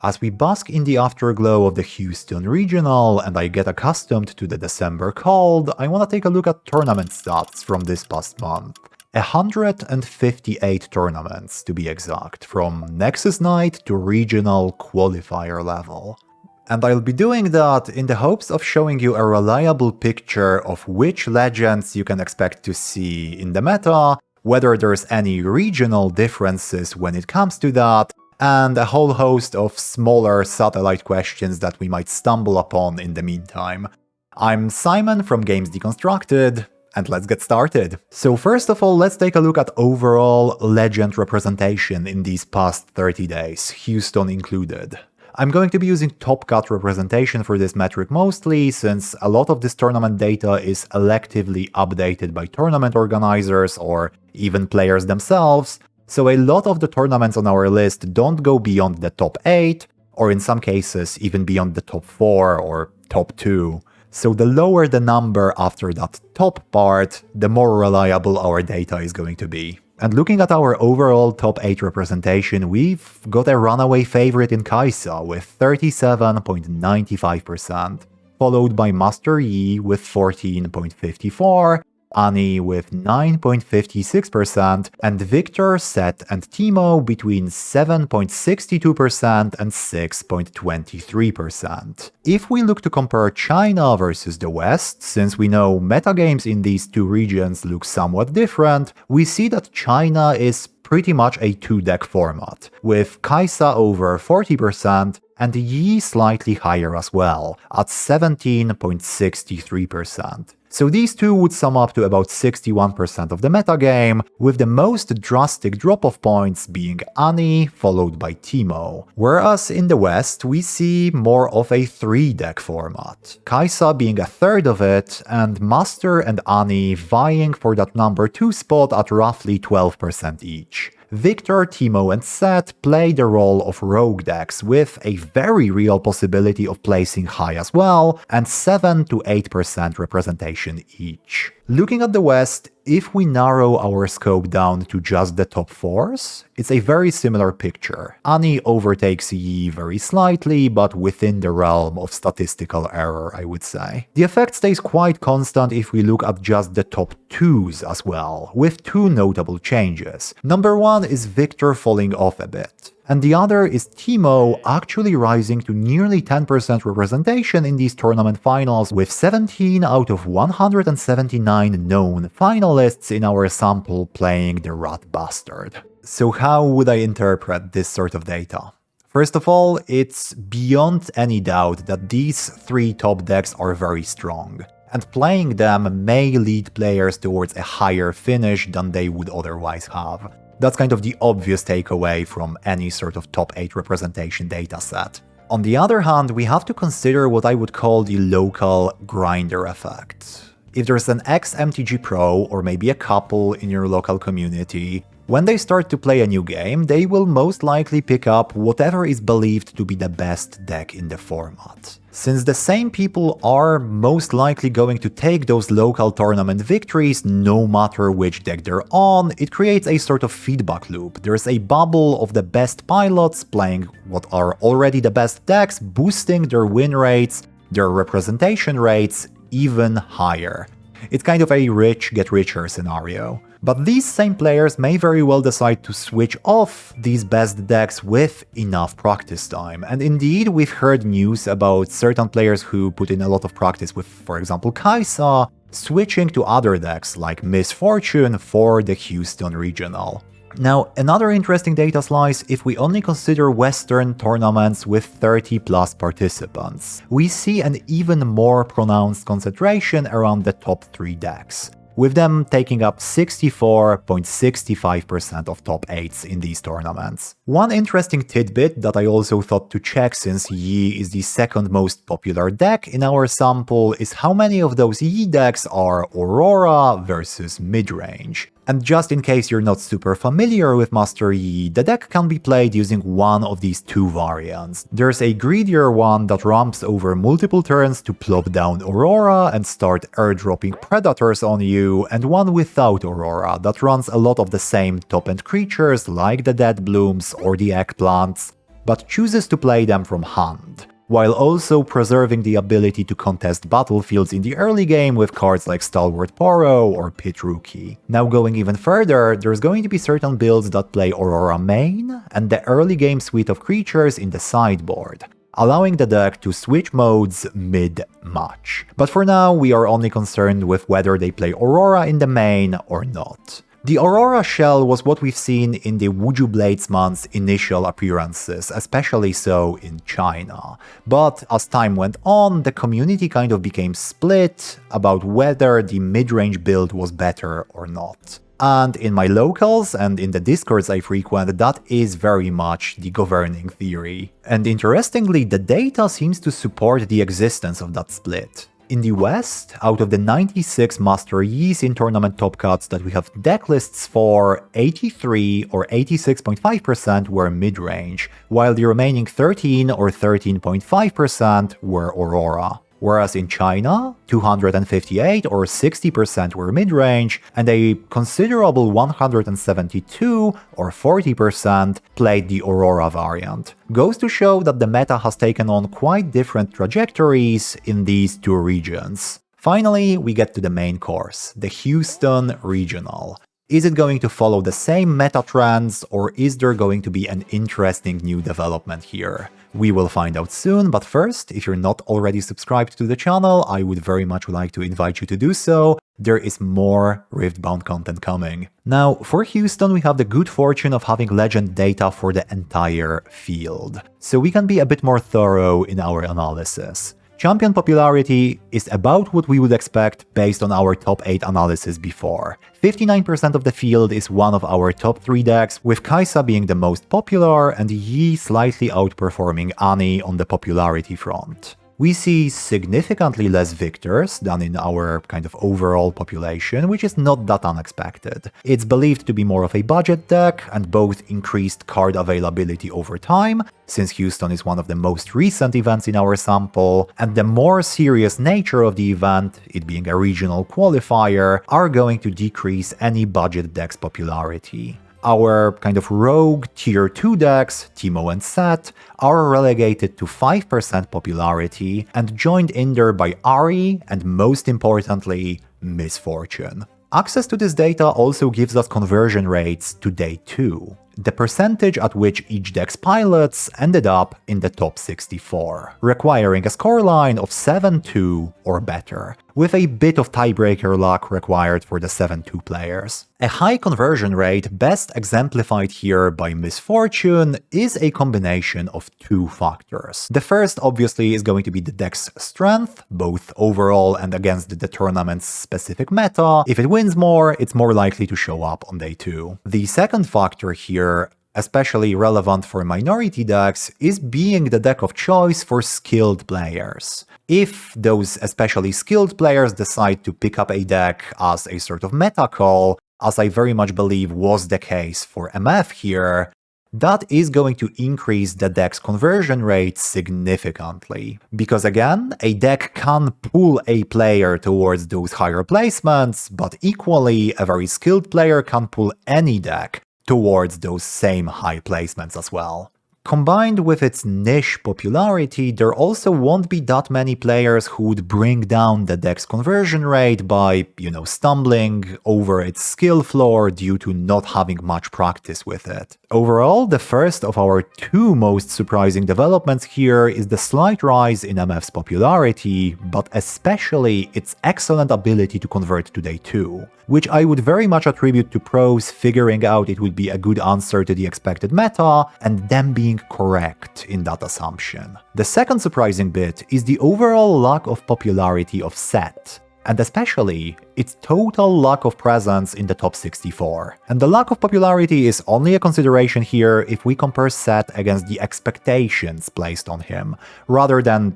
As we bask in the afterglow of the Houston Regional and I get accustomed to the December cold, I want to take a look at tournament stats from this past month. 158 tournaments, to be exact, from Nexus Night to Regional Qualifier level. And I'll be doing that in the hopes of showing you a reliable picture of which legends you can expect to see in the meta, whether there's any regional differences when it comes to that, and a whole host of smaller satellite questions that we might stumble upon in the meantime. I'm Simon from Games Deconstructed, and let's get started. So first of all, let's take a look at overall legend representation in these past 30 days, Houston included. I'm going to be using top cut representation for this metric mostly, since a lot of this tournament data is electively updated by tournament organizers or even players themselves, so a lot of the tournaments on our list don't go beyond the top 8, or in some cases even beyond the top 4 or top 2. So the lower the number after that top part, the more reliable our data is going to be. And looking at our overall top 8 representation, we've got a runaway favorite in Kai'Sa with 37.95%, followed by Master Yi with 14.54%, Annie with 9.56%, and Victor, Seth, and Timo between 7.62% and 6.23%. If we look to compare China versus the West, since we know metagames in these two regions look somewhat different, we see that China is pretty much a 2-deck format, with Kai'Sa over 40% and Yi slightly higher as well, at 17.63%. So these two would sum up to about 61% of the metagame, with the most drastic drop-off points being Annie, followed by Timo. Whereas in the West, we see more of a 3-deck format, Kai'Sa being a third of it, and Master and Annie vying for that number 2 spot at roughly 12% each. Victor, Timo, and Seth play the role of rogue decks, with a very real possibility of placing high as well, and 7 to 8% representation each. Looking at the West, if we narrow our scope down to just the top 4s, it's a very similar picture. Annie overtakes Yi very slightly, but within the realm of statistical error, I would say. The effect stays quite constant if we look at just the top 2s as well, with 2 notable changes. Number 1 is Victor falling off a bit, and the other is Timo actually rising to nearly 10% representation in these tournament finals, with 17 out of 179 known finalists in our sample playing the Rat Bastard. So how would I interpret this sort of data? First of all, it's beyond any doubt that these 3 top decks are very strong, and playing them may lead players towards a higher finish than they would otherwise have. That's kind of the obvious takeaway from any sort of top 8 representation dataset. On the other hand, we have to consider what I would call the local grinder effect. If there's an ex-MTG pro, or maybe a couple in your local community, when they start to play a new game, they will most likely pick up whatever is believed to be the best deck in the format. Since the same people are most likely going to take those local tournament victories no matter which deck they're on, it creates a sort of feedback loop. There's a bubble of the best pilots playing what are already the best decks, boosting their win rates, their representation rates even higher. It's kind of a rich get richer scenario. But these same players may very well decide to switch off these best decks with enough practice time. And indeed, we've heard news about certain players who put in a lot of practice with, for example, Kai'Sa, switching to other decks like Misfortune for the Houston Regional. Now, another interesting data slice, if we only consider Western tournaments with 30 plus participants, we see an even more pronounced concentration around the top 3 decks, with them taking up 64.65% of top 8s in these tournaments. One interesting tidbit that I also thought to check, since Yi is the second most popular deck in our sample, is how many of those Yi decks are Aurora versus Midrange. And just in case you're not super familiar with Master Yi, the deck can be played using one of these 2 variants. There's a greedier one that ramps over multiple turns to plop down Aurora and start airdropping predators on you, and one without Aurora that runs a lot of the same top-end creatures like the Dead Blooms or the Eggplants, but chooses to play them from hand, while also preserving the ability to contest battlefields in the early game with cards like Stalwart Poro or Pit Rookie. Now going even further, there's going to be certain builds that play Aurora main and the early game suite of creatures in the sideboard, allowing the deck to switch modes mid-match. But for now, we are only concerned with whether they play Aurora in the main or not. The Aurora shell was what we've seen in the Wuju Bladesman's initial appearances, especially so in China. But as time went on, the community kind of became split about whether the mid-range build was better or not. And in my locals and in the discords I frequent, that is very much the governing theory. And interestingly, the data seems to support the existence of that split. In the West, out of the 96 Master Yis in tournament top cuts that we have deck lists for, 83 or 86.5% were mid-range, while the remaining 13 or 13.5% were Aurora. Whereas in China, 258 or 60% were mid-range, and a considerable 172 or 40% played the Aurora variant. Goes to show that the meta has taken on quite different trajectories in these two regions. Finally, we get to the main course, the Houston Regional. Is it going to follow the same meta trends, or is there going to be an interesting new development here? We will find out soon, but first, if you're not already subscribed to the channel, I would very much like to invite you to do so. There is more Riftbound content coming. Now, for Houston, we have the good fortune of having legend data for the entire field, so we can be a bit more thorough in our analysis. Champion popularity is about what we would expect based on our top 8 analysis before. 59% of the field is one of our top 3 decks, with Kai'Sa being the most popular and Yi slightly outperforming Annie on the popularity front. We see significantly less victors than in our kind of overall population, which is not that unexpected. It's believed to be more of a budget deck, and both increased card availability over time, since Houston is one of the most recent events in our sample, and the more serious nature of the event, it being a regional qualifier, are going to decrease any budget deck's popularity. Our kind of rogue tier 2 decks, Teemo and Set, are relegated to 5% popularity and joined in there by Ahri and, most importantly, Misfortune. Access to this data also gives us conversion rates to day 2, the percentage at which each deck's pilots ended up in the top 64, requiring a scoreline of 7-2 or better, with a bit of tiebreaker luck required for the 7-2 players. A high conversion rate, best exemplified here by Misfortune, is a combination of 2 factors. The first, obviously, is going to be the deck's strength, both overall and against the tournament's specific meta. If it wins more, it's more likely to show up on day 2. The second factor here, especially relevant for minority decks, is being the deck of choice for skilled players. If those especially skilled players decide to pick up a deck as a sort of meta call, as I very much believe was the case for MF here, that is going to increase the deck's conversion rate significantly. Because again, a deck can pull a player towards those higher placements, but equally, a very skilled player can pull any deck towards those same high placements as well. Combined with its niche popularity, there also won't be that many players who would bring down the deck's conversion rate by, stumbling over its skill floor due to not having much practice with it. Overall, the first of our 2 most surprising developments here is the slight rise in MF's popularity, but especially its excellent ability to convert to day 2, which I would very much attribute to pros figuring out it would be a good answer to the expected meta, and them being correct in that assumption. The second surprising bit is the overall lack of popularity of Set, and especially its total lack of presence in the top 64. And the lack of popularity is only a consideration here if we compare Set against the expectations placed on him, rather than,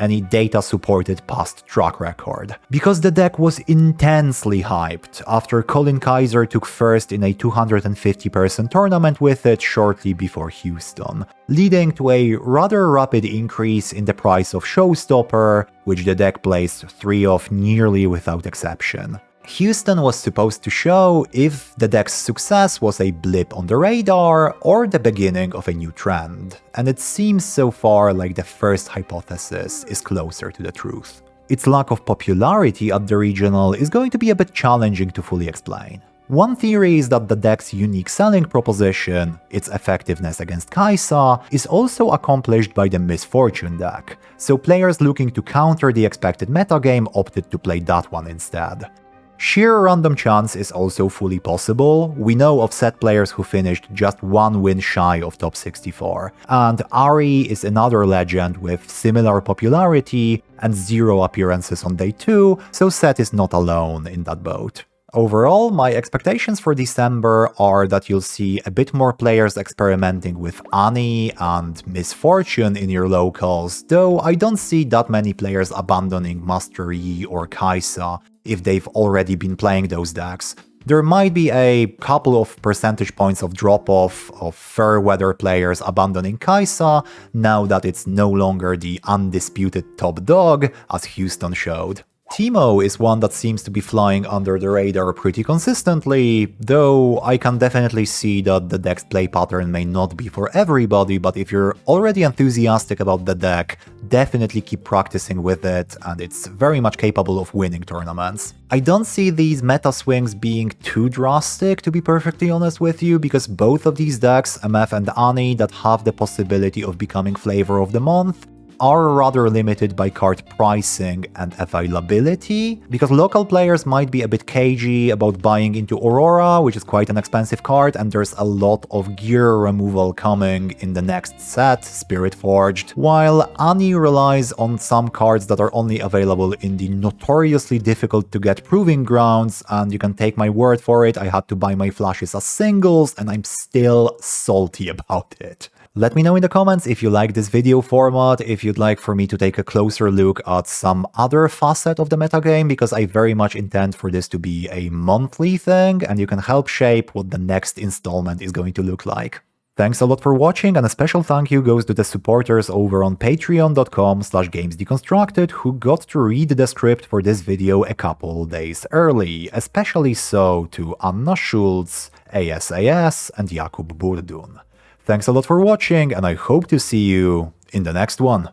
any data-supported past track record. Because the deck was intensely hyped after Colin Kaiser took first in a 250-person tournament with it shortly before Houston, leading to a rather rapid increase in the price of Showstopper, which the deck placed 3 of nearly without exception. Houston was supposed to show if the deck's success was a blip on the radar or the beginning of a new trend, and it seems so far like the first hypothesis is closer to the truth. Its lack of popularity at the regional is going to be a bit challenging to fully explain. One theory is that the deck's unique selling proposition, its effectiveness against Kai'Sa, is also accomplished by the Misfortune deck, so players looking to counter the expected metagame opted to play that one instead. Sheer random chance is also fully possible. We know of set players who finished just one win shy of top 64, and Ahri is another legend with similar popularity and 0 appearances on day 2, so Set is not alone in that boat. Overall, my expectations for December are that you'll see a bit more players experimenting with Annie and Misfortune in your locals, though I don't see that many players abandoning Master Yi or Kai'Sa if they've already been playing those decks. There might be a couple of percentage points of drop-off of fair-weather players abandoning Kai'Sa now that it's no longer the undisputed top dog, as Houston showed. Teemo is one that seems to be flying under the radar pretty consistently, though I can definitely see that the deck's play pattern may not be for everybody, but if you're already enthusiastic about the deck, definitely keep practicing with it, and it's very much capable of winning tournaments. I don't see these meta swings being too drastic, to be perfectly honest with you, because both of these decks, MF and Annie, that have the possibility of becoming flavor of the month, are rather limited by card pricing and availability, because local players might be a bit cagey about buying into Aurora, which is quite an expensive card, and there's a lot of gear removal coming in the next set, Spirit Forged, while Annie relies on some cards that are only available in the notoriously difficult to get Proving Grounds, and you can take my word for it, I had to buy my flashes as singles, and I'm still salty about it. Let me know in the comments if you like this video format, if you'd like for me to take a closer look at some other facet of the metagame, because I very much intend for this to be a monthly thing, and you can help shape what the next installment is going to look like. Thanks a lot for watching, and a special thank you goes to the supporters over on patreon.com/gamesdeconstructed who got to read the script for this video a couple days early, especially so to Anna Schulz, ASAS, and Jakub Burdun. Thanks a lot for watching, and I hope to see you in the next one.